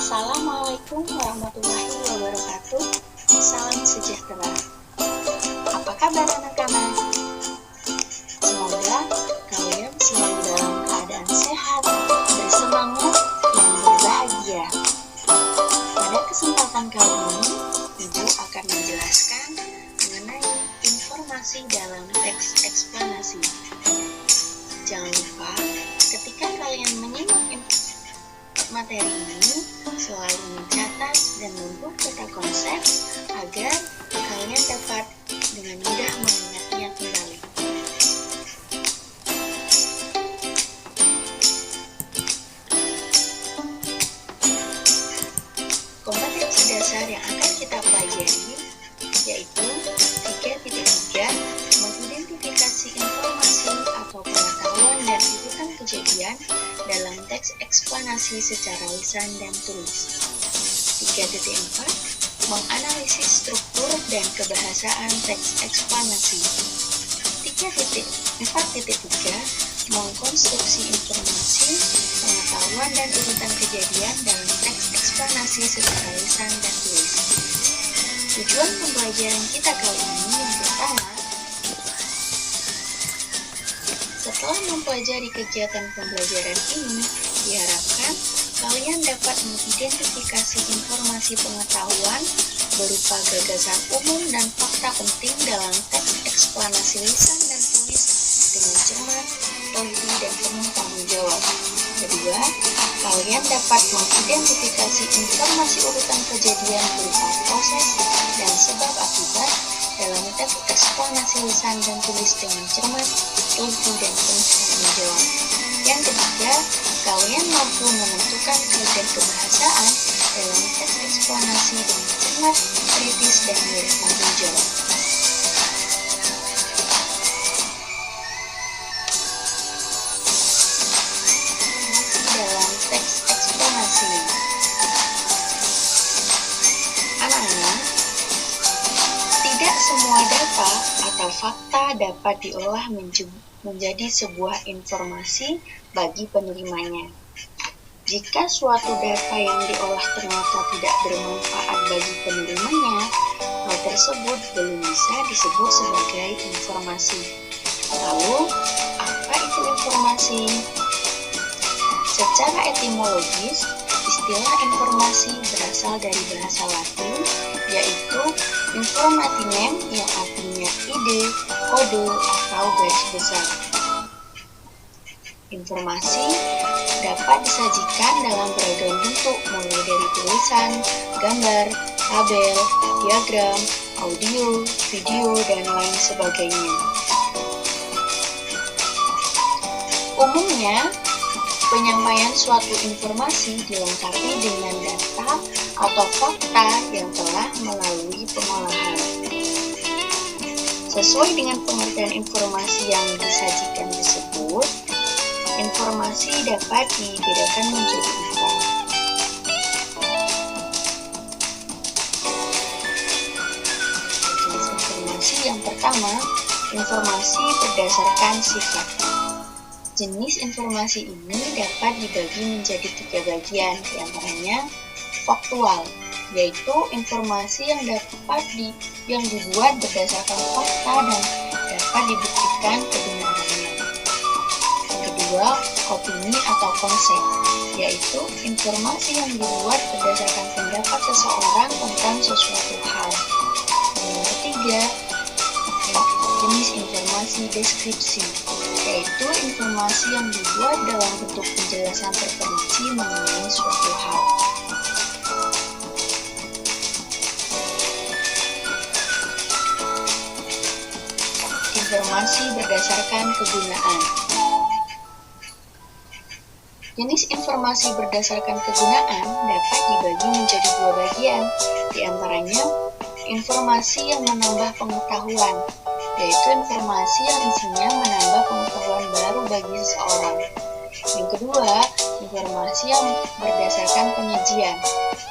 Assalamualaikum warahmatullahi wabarakatuh. Salam sejahtera. Apa kabar anak-anak? Semoga kalian selalu dalam keadaan sehat, bersemangat, dan berbahagia. Pada kesempatan kali ini, Ibu akan menjelaskan mengenai informasi dalam teks eksplanasi. Jangan lupa, ketika kalian menyimak materi ini, selalu mencatat dan membuat peta konsep agar kalian dapat dengan mudah mengingatnya kembali. Kompetensi dasar yang akan kita pelajari yaitu 3.3 mengidentifikasi informasi atau pengetahuan dan urutan kejadian dalam teks eksplanasi secara lisan dan tulis. 3.4 menganalisis struktur dan kebahasaan teks eksplanasi. 4.3 mengkonstruksi informasi, pengetahuan dan urutan kejadian dalam teks eksplanasi secara lisan dan tulis. Tujuan pembelajaran kita kali ini yang pertama, setelah mempelajari kegiatan pembelajaran ini, diharapkan kalian dapat mengidentifikasi informasi pengetahuan berupa gagasan umum dan fakta penting dalam teks eksplanasi lisan dan tulis dengan cermat, teliti, dan penuh tanggung jawab. Kedua, kalian dapat mengidentifikasi informasi urutan kejadian berupa proses dan sebab akibat dalam teks eksplanasi lisan dan tulis dengan cermat, teliti, dan penuh tanggung jawab. Yang ketiga, kalian mampu menentukan kaidah kebahasaan dalam teks eksplanasi dengan cermat, kritis, dan bertanggung jawab. Dalam teks eksplanasi, anak-anak, tidak semua data atau fakta dapat diolah menjadi sebuah informasi bagi penerimanya. Jika suatu data yang diolah ternyata tidak bermanfaat bagi penerimanya, hal tersebut belum bisa disebut sebagai informasi. Lalu, apa itu informasi? Secara etimologis, istilah informasi berasal dari bahasa Latin, yaitu informatinem yang artinya ide, kode, atau garis besar. Informasi dapat disajikan dalam beragam bentuk, mulai dari tulisan, gambar, tabel, diagram, audio, video, dan lain sebagainya. Umumnya, penyampaian suatu informasi dilengkapi dengan data atau fakta yang telah melalui pengolahan. Sesuai dengan pengertian informasi yang disajikan tersebut, informasi dapat dibedakan menjadi 4. Jenis informasi yang pertama, informasi berdasarkan sifat. Jenis informasi ini dapat dibagi menjadi 3 bagian, diantaranya faktual, yaitu informasi yang dibuat berdasarkan fakta dan dapat dibuktikan kebenarannya. Yang kedua, opini atau konsep, yaitu informasi yang dibuat berdasarkan pendapat seseorang tentang sesuatu hal. Dan yang ketiga, jenis informasi deskripsi, yaitu informasi yang dibuat dalam bentuk penjelasan terperinci mengenai suatu hal. Informasi berdasarkan kegunaan. Jenis informasi berdasarkan kegunaan dapat dibagi menjadi 2 bagian, diantaranya informasi yang menambah pengetahuan, yaitu informasi yang isinya menambah pengetahuan baru bagi seseorang. Yang kedua, informasi yang berdasarkan penyajian,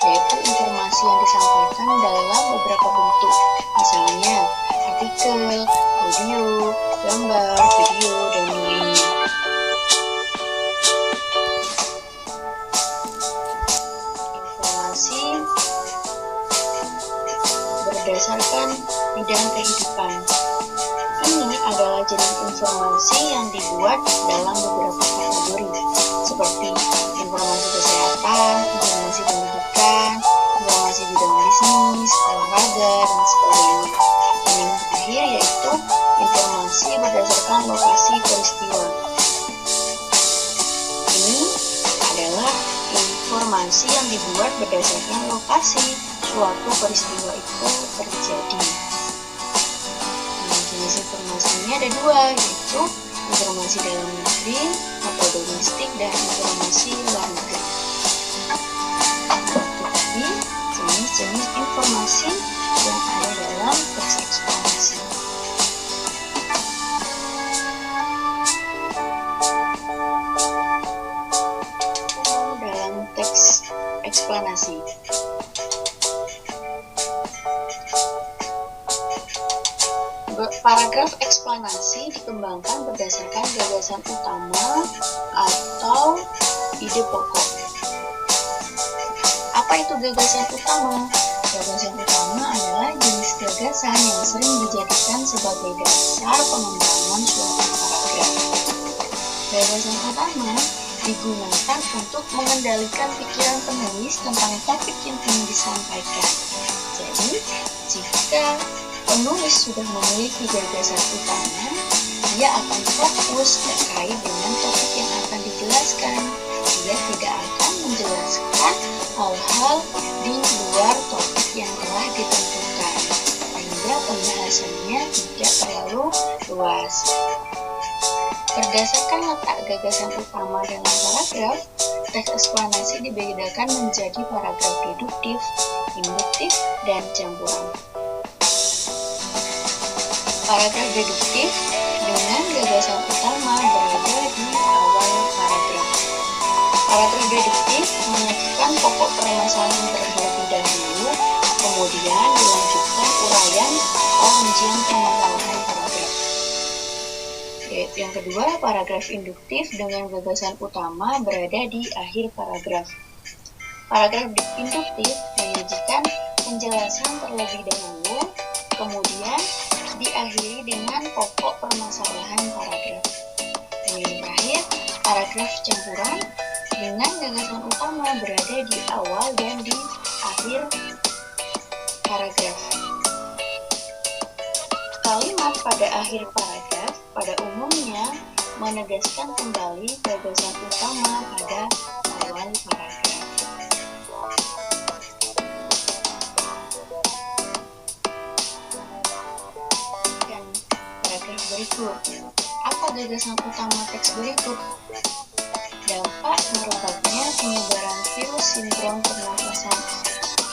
yaitu informasi yang disampaikan dalam beberapa bentuk, misalnya artikel, audio, gambar, video, dan lainnya. berdasarkan bidang kehidupan. Ini adalah jenis informasi yang dibuat dalam beberapa kategori, seperti informasi kesehatan, informasi pendidikan, informasi bidang bisnis, olahraga, dan sebagainya. Dan yang terakhir yaitu informasi berdasarkan lokasi peristiwa. Ini adalah informasi yang dibuat berdasarkan lokasi suatu peristiwa itu terjadi. Jenis informasinya ada dua, yaitu informasi dalam negeri atau domestik dan informasi luar negeri. Tetapi jenis-jenis informasi yang ada dalam teks eksplanasi. Dalam teks eksplanasi. Paragraf eksplanasi dikembangkan berdasarkan gagasan utama atau ide pokok. Apa itu gagasan utama? Gagasan utama adalah jenis gagasan yang sering dijadikan sebagai dasar pengembangan suatu paragraf. Gagasan utama digunakan untuk mengendalikan pikiran penulis tentang topik yang ingin disampaikan. Jadi, jika penulis sudah memiliki gagasan utama, dia akan fokus terkait dengan topik yang akan dijelaskan. Dia tidak akan menjelaskan hal-hal di luar topik yang telah ditentukan, sehingga pembahasannya tidak terlalu luas. Berdasarkan letak gagasan utama dalam paragraf, teks eksplanasi dibedakan menjadi paragraf deduktif, induktif, dan campuran. Paragraf deduktif dengan gagasan utama berada di awal paragraf. Paragraf deduktif menyajikan pokok permasalahan terlebih dahulu, kemudian dilanjutkan uraian atau rincian permasalahan paragraf. Yang kedua, paragraf induktif dengan gagasan utama berada di akhir paragraf. Paragraf induktif menyajikan penjelasan terlebih dahulu, kemudian diakhiri dengan pokok permasalahan paragraf. Dan yang terakhir, paragraf campuran dengan gagasan utama berada di awal dan di akhir paragraf. Kalimat pada akhir paragraf pada umumnya menegaskan kembali gagasan utama pada awal paragraf. Berikut, apa gagasan utama teks berikut? Dampak merebaknya penyebaran virus sindrom pernapasan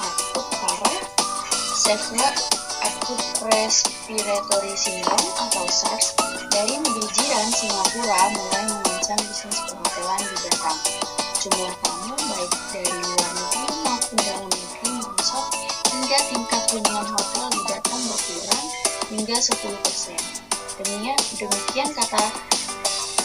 akut parah, Severe Acute Respiratory Syndrome atau SARS, dari negeri jiran Singapura mulai mengancam bisnis perhotelan di Batam. Jumlah tamu baik dari luar negeri maupun dalam negeri merosot hingga tingkat hunian hotel di Batam berkurang hingga 10%. Demikian kata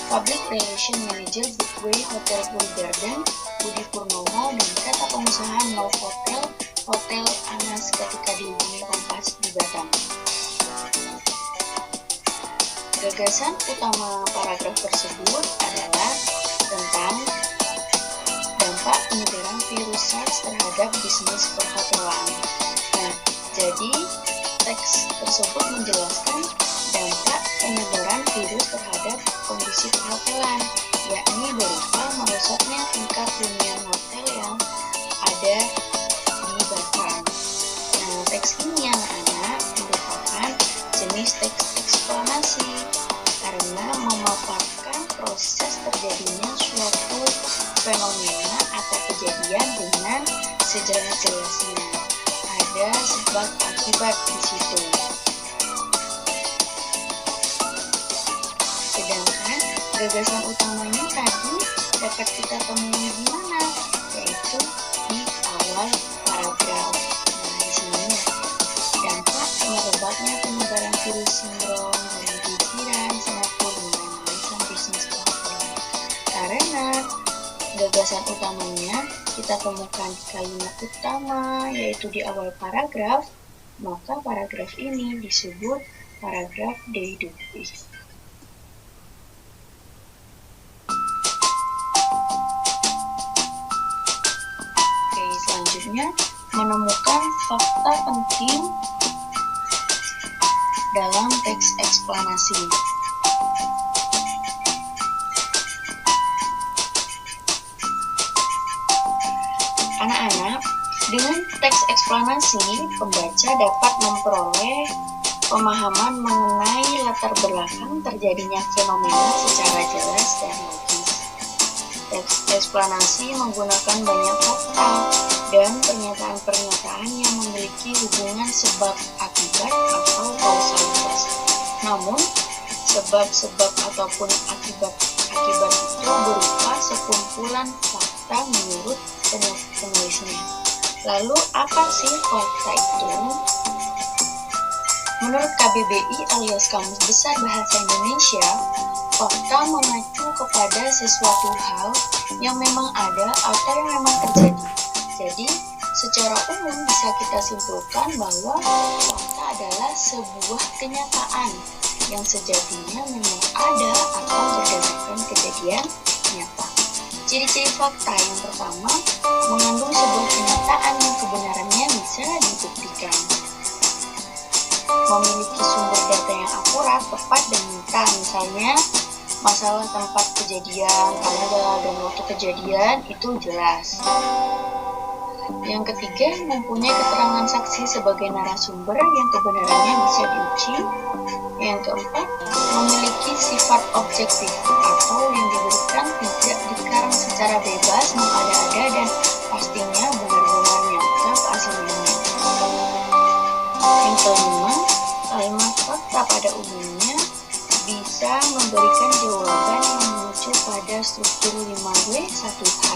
Public Relation Manager Broadway Hotel Garden, Budi Purnomo, dan kata pengusaha Novotel Hotel Anas ketika dihubungi Kompas di Batam. Gagasan utama paragraf tersebut adalah tentang dampak penyebaran virus SARS terhadap bisnis perhotelan. Nah, jadi teks tersebut menjelaskan dampak penyebaran virus terhadap kondisi perhotelan, yakni berupa merosotnya tingkat hunian hotel yang ada di Batam. Nah, teks ini anak-anak merupakan jenis teks eksplanasi karena memaparkan proses terjadinya suatu fenomena atau kejadian dengan sejelas-jelasnya. Ada sebab akibat di situ. Sedangkan gagasan utamanya tadi dapat kita temui di mana? Yaitu di awal paragraf. Nah, di sini ya, dampak merebaknya penyebaran virus sindrom dari pikiran maupun mengancam bisnis perhotelan. Karena gagasan utamanya kita temukan di kalimat utama, yaitu di awal paragraf, maka paragraf ini disebut paragraf deduktif. Oke, selanjutnya menemukan fakta penting dalam teks eksplanasi. Anak-anak, dengan teks eksplanasi, pembaca dapat memperoleh pemahaman mengenai latar belakang terjadinya fenomena secara jelas dan logis. Teks eksplanasi menggunakan banyak fakta dan pernyataan-pernyataan yang memiliki hubungan sebab akibat atau kausalitas. Namun, sebab-sebab ataupun akibat-akibat itu berupa sekumpulan fakta menurut penulisnya. Lalu, apa sih fakta itu? Menurut KBBI alias Kamus Besar Bahasa Indonesia, fakta mengacu kepada sesuatu hal yang memang ada atau yang memang terjadi. Jadi, secara umum bisa kita simpulkan bahwa fakta adalah sebuah kenyataan yang sejatinya memang ada atau berdasarkan kejadian nyata. Ciri-ciri fakta yang pertama, mengandung sebuah kenyataan yang kebenarannya bisa dibuktikan. Memiliki sumber data yang akurat, tepat, dan nyata. Misalnya, masalah tempat kejadian, tanggal dan waktu kejadian itu jelas. Yang ketiga, mempunyai keterangan saksi sebagai narasumber yang kebenarannya bisa diuji. Yang keempat, memiliki sifat objektif atau yang diberikan tidak dikarang secara bebas, mengada-ada, dan pastinya benar-benar nyata keasliannya. Yang kelima, kalimat fakta pada umumnya bisa memberikan jawaban yang mengacu pada struktur 5W1H.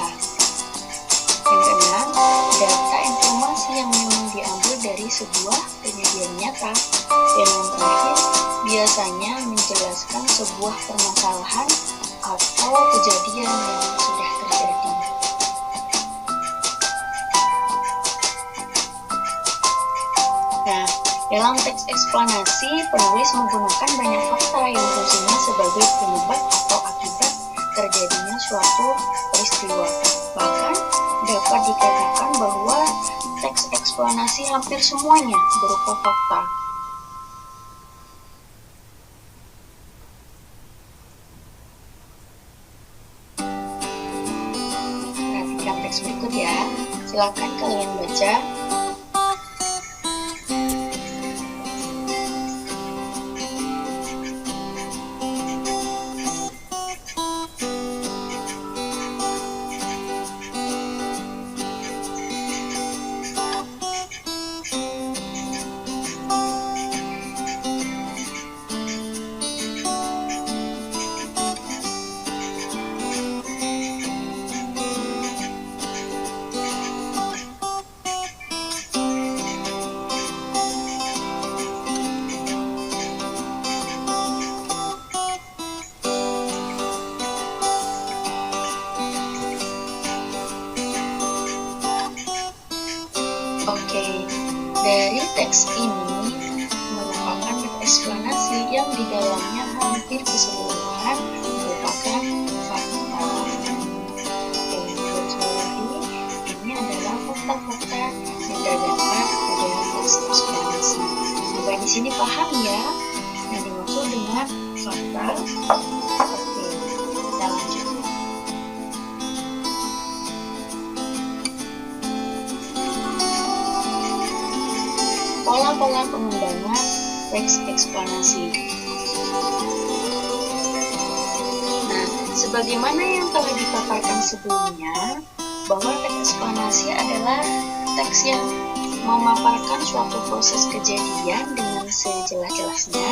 Yang keenam, data informasi yang memang diambil dari sebuah kejadian nyata. Dan yang terakhir, biasanya menjelaskan sebuah permasalahan atau kejadian yang sudah terjadi. Nah, dalam teks eksplanasi, penulis menggunakan banyak fakta yang fungsinya sebagai penyebab atau akibat terjadinya suatu peristiwa. Bahkan, dapat dikatakan bahwa teks eksplanasi hampir semuanya berupa fakta. Perhatikan teks berikut ya, silakan kalian baca. Oke, dari teks ini merupakan eksplanasi yang di dalamnya hampir keseluruhan merupakan fakta. Oke, garis bawahi, ini adalah fakta-fakta yang terdapat di dalam teks eksplanasi. Sampai di sini paham ya yang dimaksud dengan fakta? Oke, kita lanjut. Pola-pola pengembangan teks eksplanasi. Nah, sebagaimana yang telah dipaparkan sebelumnya, bahwa teks eksplanasi adalah teks yang memaparkan suatu proses kejadian dengan sejelas-jelasnya.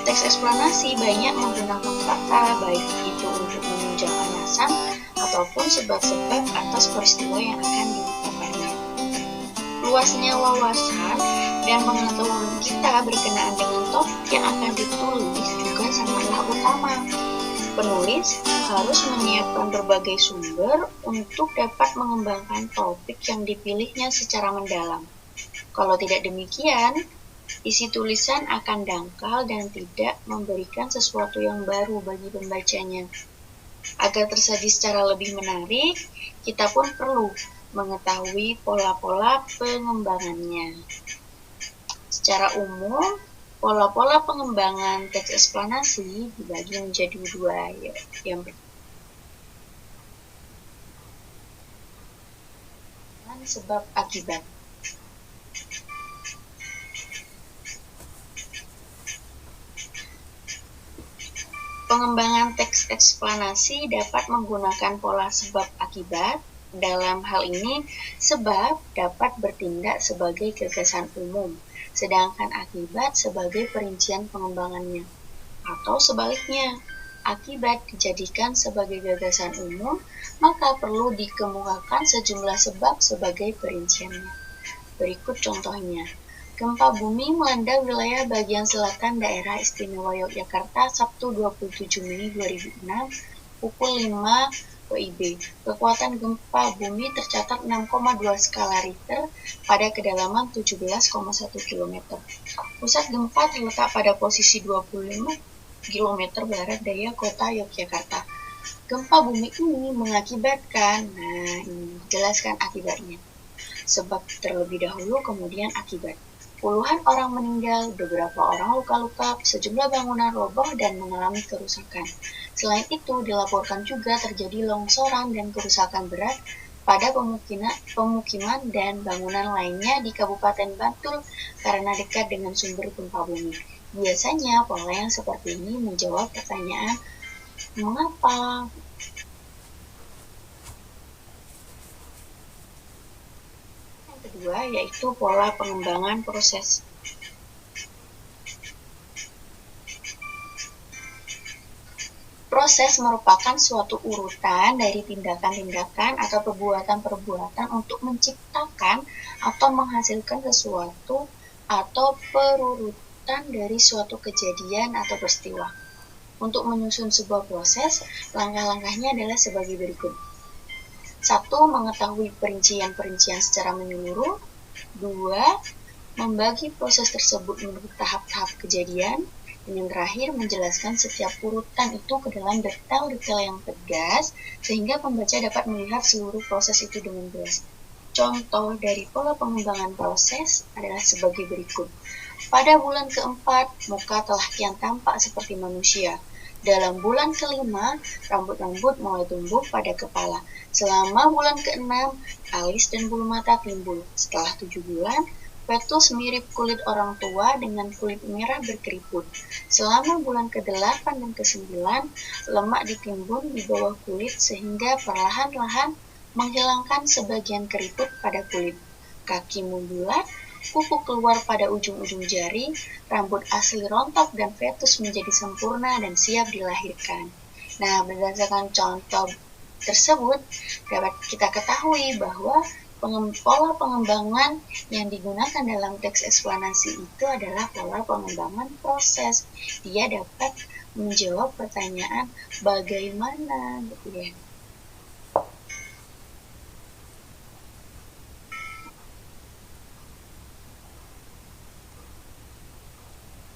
Teks eksplanasi banyak menggunakan fakta, baik itu untuk menunjang alasan ataupun sebab-sebab atas peristiwa yang akan dipaparkan. Luasnya wawasan dan pengetahuan kita berkenaan dengan topik yang akan ditulis juga sangatlah utama. Penulis harus menyiapkan berbagai sumber untuk dapat mengembangkan topik yang dipilihnya secara mendalam. Kalau tidak demikian, isi tulisan akan dangkal dan tidak memberikan sesuatu yang baru bagi pembacanya. Agar tersaji secara lebih menarik, kita pun perlu mengetahui pola-pola pengembangannya. Secara umum, pola-pola pengembangan teks eksplanasi dibagi menjadi dua, yang sebab akibat. Pengembangan teks eksplanasi dapat menggunakan pola sebab akibat. Dalam hal ini, sebab dapat bertindak sebagai gagasan umum, sedangkan akibat sebagai perincian pengembangannya. Atau sebaliknya, akibat dijadikan sebagai gagasan umum, maka perlu dikemukakan sejumlah sebab sebagai perinciannya. Berikut contohnya. Gempa bumi melanda wilayah bagian selatan daerah istimewa Yogyakarta Sabtu 27 Mei 2006 pukul 5 WIB. Kekuatan gempa bumi tercatat 6,2 skala Richter pada kedalaman 17,1 km. Pusat gempa terletak pada posisi 25 km barat daya kota Yogyakarta. Gempa bumi ini mengakibatkan, jelaskan akibatnya. Sebab terlebih dahulu, kemudian akibat. Puluhan orang meninggal, beberapa orang luka-luka, sejumlah bangunan roboh dan mengalami kerusakan. Selain itu, dilaporkan juga terjadi longsoran dan kerusakan berat pada pemukiman dan bangunan lainnya di Kabupaten Bantul karena dekat dengan sumber gempa bumi. Biasanya, pola yang seperti ini menjawab pertanyaan, mengapa? Kedua, yaitu pola pengembangan proses. Proses merupakan suatu urutan dari tindakan-tindakan atau perbuatan-perbuatan untuk menciptakan atau menghasilkan sesuatu atau perurutan dari suatu kejadian atau peristiwa. Untuk menyusun sebuah proses, langkah-langkahnya adalah sebagai berikut. 1. Mengetahui perincian-perincian secara menyeluruh. 2. Membagi proses tersebut menurut tahap-tahap kejadian. Dan yang terakhir, menjelaskan setiap urutan itu ke dalam detail-detail yang tegas, sehingga pembaca dapat melihat seluruh proses itu dengan jelas. Contoh dari pola pengembangan proses adalah sebagai berikut. Pada bulan keempat, muka telah kian tampak seperti manusia. Dalam bulan kelima, rambut-rambut mulai tumbuh pada kepala. Selama bulan keenam, alis dan bulu mata timbul. Setelah 7 bulan, fetus mirip kulit orang tua dengan kulit merah berkeriput. Selama bulan ke-8 dan ke-9, lemak ditimbun di bawah kulit sehingga perlahan-lahan menghilangkan sebagian keriput pada kulit. Kaki membulat, kuku keluar pada ujung-ujung jari, rambut asli rontok dan fetus menjadi sempurna dan siap dilahirkan. Nah, berdasarkan contoh tersebut, dapat kita ketahui bahwa pola pengembangan yang digunakan dalam teks eksplanasi itu adalah pola pengembangan proses. Dia dapat menjawab pertanyaan bagaimana, gitu ya.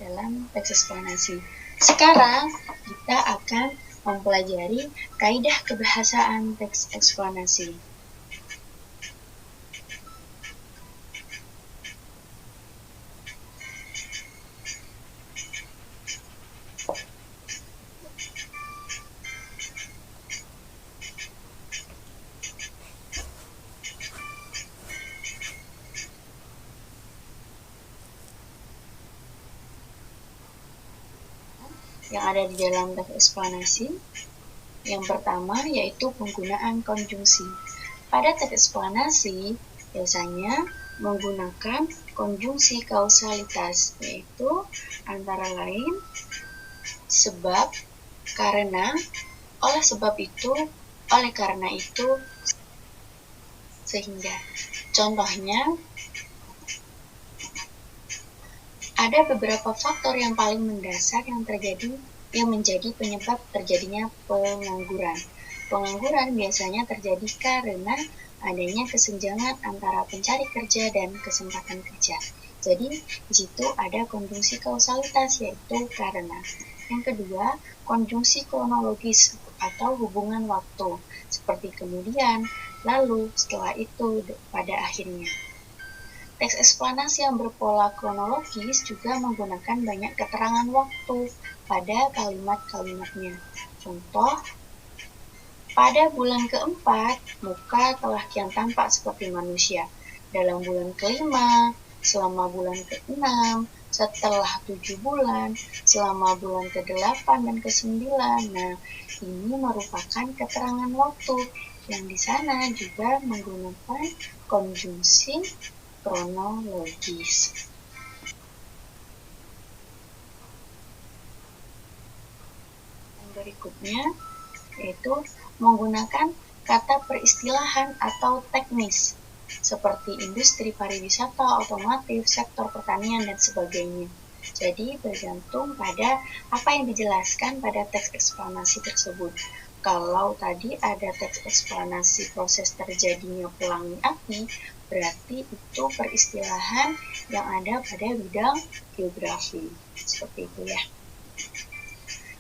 Dalam teks eksplanasi. Sekarang kita akan mempelajari kaidah kebahasaan teks eksplanasi. Yang ada di dalam teks eksplanasi. Yang pertama yaitu penggunaan konjungsi. Pada teks eksplanasi biasanya menggunakan konjungsi kausalitas, yaitu antara lain sebab, karena, oleh sebab itu, oleh karena itu, sehingga. Contohnya, ada beberapa faktor yang paling mendasar yang menjadi penyebab terjadinya pengangguran. Pengangguran biasanya terjadi karena adanya kesenjangan antara pencari kerja dan kesempatan kerja. Jadi, di situ ada konjungsi kausalitas, yaitu karena. Yang kedua, konjungsi kronologis atau hubungan waktu, seperti kemudian, lalu, setelah itu, pada akhirnya. Teks eksplanasi yang berpola kronologis juga menggunakan banyak keterangan waktu pada kalimat-kalimatnya. Contoh, pada bulan keempat, muka telah kian tampak seperti manusia. Dalam bulan kelima, selama bulan keenam, setelah 7 bulan, selama bulan ke-8 dan ke-9. Nah, ini merupakan keterangan waktu yang di sana juga menggunakan konjungsi kronologis. Yang berikutnya yaitu menggunakan kata peristilahan atau teknis seperti industri pariwisata, otomotif, sektor pertanian, dan sebagainya. Jadi bergantung pada apa yang dijelaskan pada teks eksplanasi tersebut. Kalau tadi ada teks eksplanasi proses terjadinya pelangi api, berarti itu peristilahan yang ada pada bidang geografi. Seperti itu ya.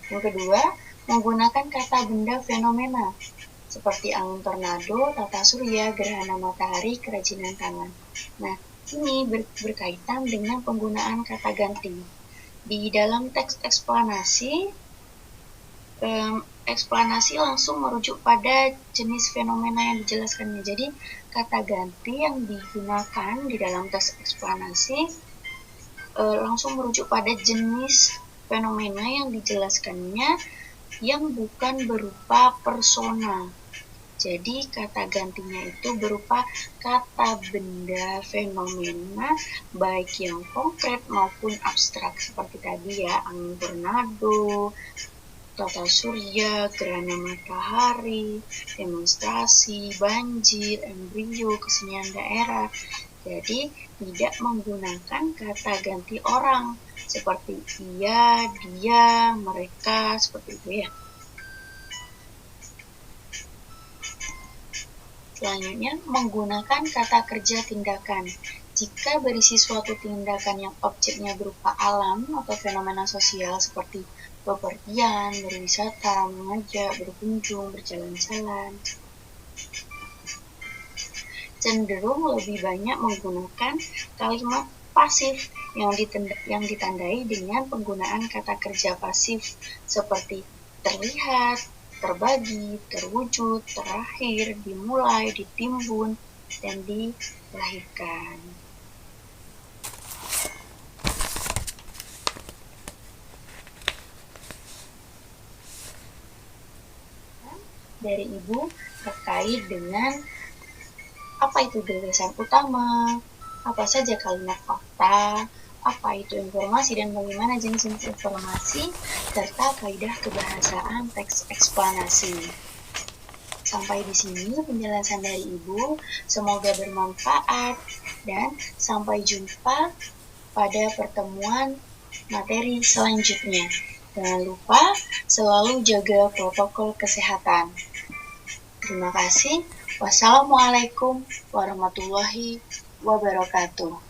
Yang kedua, menggunakan kata benda fenomena seperti angin tornado, tata surya, gerhana matahari, kerajinan tangan. Nah, ini berkaitan dengan penggunaan kata ganti. Di dalam teks eksplanasi, eksplanasi langsung merujuk pada jenis fenomena yang dijelaskannya. Jadi, kata ganti yang digunakan di dalam teks eksplanasi langsung merujuk pada jenis fenomena yang dijelaskannya yang bukan berupa persona. Jadi kata gantinya itu berupa kata benda fenomena baik yang konkret maupun abstrak seperti tadi ya, angin tornado, tata surya, gerhana matahari, demonstrasi, banjir, embrio, kesenian daerah. Jadi tidak menggunakan kata ganti orang seperti ia, dia, mereka, seperti itu ya. Selanjutnya, menggunakan kata kerja tindakan. Jika berisi suatu tindakan yang objeknya berupa alam atau fenomena sosial seperti bepergian, berwisata, mengajak, berkunjung, berjalan-jalan, cenderung lebih banyak menggunakan kalimat pasif yang ditandai dengan penggunaan kata kerja pasif seperti terlihat, terbagi, terwujud, terakhir, dimulai, ditimbun, dan dilahirkan. Dari Ibu terkait dengan apa itu gagasan utama, apa saja kalimat fakta, apa itu informasi dan bagaimana jenis informasi, serta kaidah kebahasaan teks eksplanasi. Sampai di sini penjelasan dari Ibu, semoga bermanfaat dan sampai jumpa pada pertemuan materi selanjutnya. Jangan lupa selalu jaga protokol kesehatan. Terima kasih. Wassalamualaikum warahmatullahi wabarakatuh.